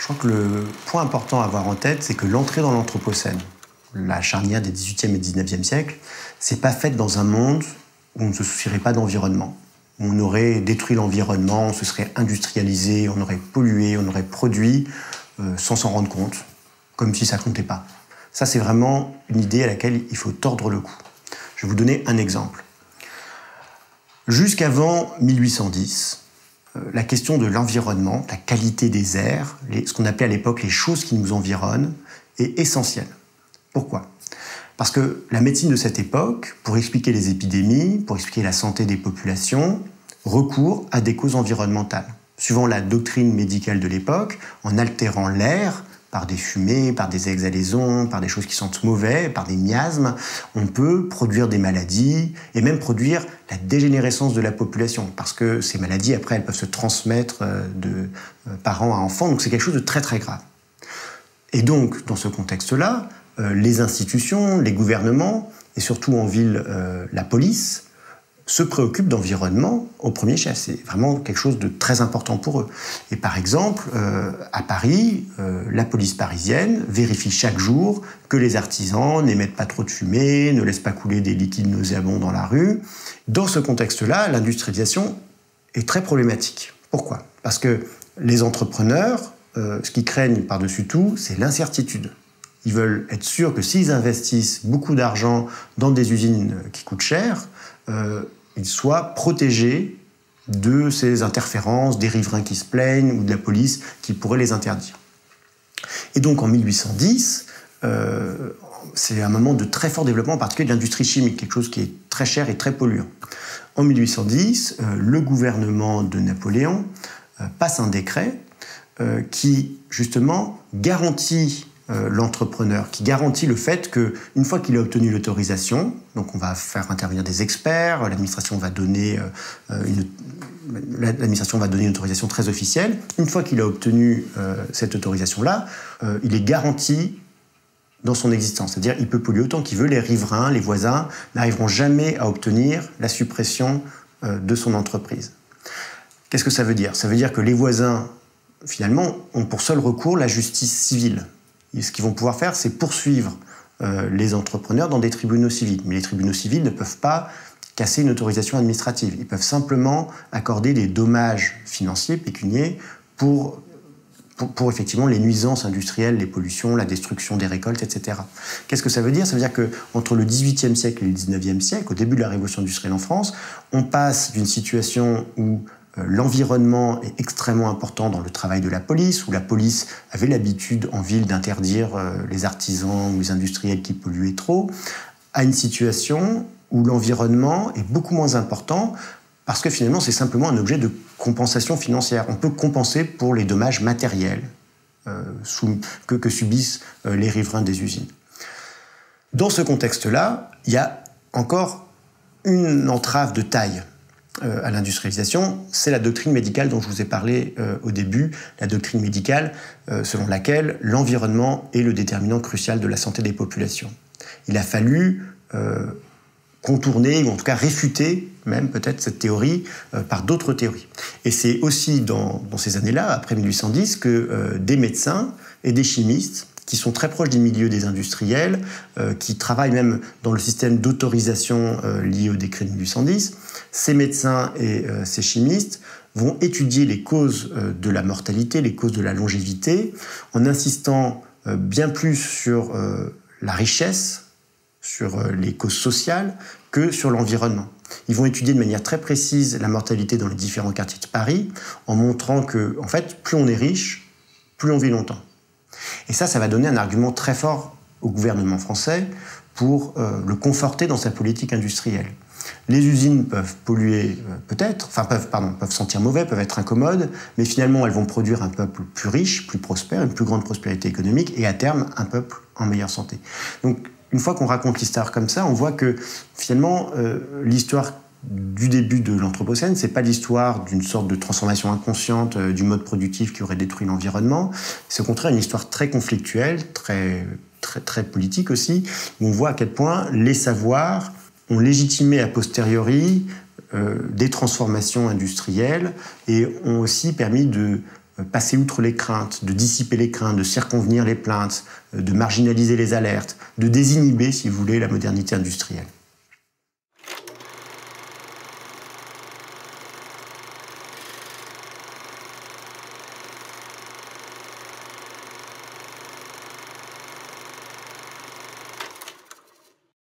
crois que le point important à avoir en tête, c'est que l'entrée dans l'Anthropocène, la charnière des XVIIIe et XIXe siècles, c'est pas faite dans un monde où on ne se soucierait pas d'environnement. On aurait détruit l'environnement, on se serait industrialisé, on aurait pollué, on aurait produit sans s'en rendre compte, comme si ça comptait pas. Ça, c'est vraiment une idée à laquelle il faut tordre le cou. Je vais vous donner un exemple. Jusqu'avant 1810, la question de l'environnement, la qualité des airs, ce qu'on appelait à l'époque les choses qui nous environnent, est essentielle. Pourquoi ? Parce que la médecine de cette époque, pour expliquer les épidémies, pour expliquer la santé des populations, recourt à des causes environnementales. Suivant la doctrine médicale de l'époque, en altérant l'air, par des fumées, par des exhalaisons, par des choses qui sentent mauvais, par des miasmes, on peut produire des maladies et même produire la dégénérescence de la population. Parce que ces maladies, après, elles peuvent se transmettre de parents à enfants. Donc c'est quelque chose de très très grave. Et donc, dans ce contexte-là, les institutions, les gouvernements, et surtout en ville, la police, se préoccupent d'environnement au premier chef. C'est vraiment quelque chose de très important pour eux. Et par exemple, à Paris, la police parisienne vérifie chaque jour que les artisans n'émettent pas trop de fumée, ne laissent pas couler des liquides nauséabonds dans la rue. Dans ce contexte-là, l'industrialisation est très problématique. Pourquoi ? Parce que les entrepreneurs, ce qu'ils craignent par-dessus tout, c'est l'incertitude. Ils veulent être sûrs que s'ils investissent beaucoup d'argent dans des usines qui coûtent cher, ils soient protégés de ces interférences, des riverains qui se plaignent ou de la police qui pourrait les interdire. Et donc en 1810, c'est un moment de très fort développement, en particulier de l'industrie chimique, quelque chose qui est très cher et très polluant. En 1810, le gouvernement de Napoléon passe un décret qui, justement, garantit l'entrepreneur, qui garantit le fait qu'une fois qu'il a obtenu l'autorisation, donc on va faire intervenir des experts, l'administration va donner une autorisation très officielle. Une fois qu'il a obtenu cette autorisation-là, il est garanti dans son existence. C'est-à-dire qu'il peut polluer autant qu'il veut. Les riverains, les voisins n'arriveront jamais à obtenir la suppression de son entreprise. Qu'est-ce que ça veut dire ? Ça veut dire que les voisins, finalement, ont pour seul recours la justice civile. Et ce qu'ils vont pouvoir faire, c'est poursuivre les entrepreneurs dans des tribunaux civils. Mais les tribunaux civils ne peuvent pas casser une autorisation administrative. Ils peuvent simplement accorder des dommages financiers, pécuniaires, pour effectivement les nuisances industrielles, les pollutions, la destruction des récoltes, etc. Qu'est-ce que ça veut dire ? Ça veut dire qu'entre le XVIIIe siècle et le XIXe siècle, au début de la révolution industrielle en France, on passe d'une situation où l'environnement est extrêmement important dans le travail de la police, où la police avait l'habitude en ville d'interdire les artisans ou les industriels qui polluaient trop, à une situation où l'environnement est beaucoup moins important parce que finalement c'est simplement un objet de compensation financière. On peut compenser pour les dommages matériels que subissent les riverains des usines. Dans ce contexte-là, il y a encore une entrave de taille à l'industrialisation, c'est la doctrine médicale dont je vous ai parlé au début, la doctrine médicale selon laquelle l'environnement est le déterminant crucial de la santé des populations. Il a fallu contourner, ou en tout cas réfuter même peut-être cette théorie par d'autres théories. Et c'est aussi dans ces années-là, après 1810, que des médecins et des chimistes qui sont très proches des milieux des industriels, qui travaillent même dans le système d'autorisation lié au décret de 1810. Ces médecins et ces chimistes vont étudier les causes de la mortalité, les causes de la longévité, en insistant bien plus sur la richesse, sur les causes sociales, que sur l'environnement. Ils vont étudier de manière très précise la mortalité dans les différents quartiers de Paris, en montrant que, en fait, plus on est riche, plus on vit longtemps. Et ça va donner un argument très fort au gouvernement français pour le conforter dans sa politique industrielle. Les usines peuvent polluer peuvent sentir mauvais, peuvent être incommodes, mais finalement elles vont produire un peuple plus riche, plus prospère, une plus grande prospérité économique et à terme un peuple en meilleure santé. Donc une fois qu'on raconte l'histoire comme ça, on voit que finalement l'histoire du début de l'Anthropocène, c'est pas l'histoire d'une sorte de transformation inconsciente du mode productif qui aurait détruit l'environnement. C'est au contraire une histoire très conflictuelle, très politique aussi, où on voit à quel point les savoirs ont légitimé a posteriori des transformations industrielles et ont aussi permis de passer outre les craintes, de dissiper les craintes, de circonvenir les plaintes, de marginaliser les alertes, de désinhiber, si vous voulez, la modernité industrielle.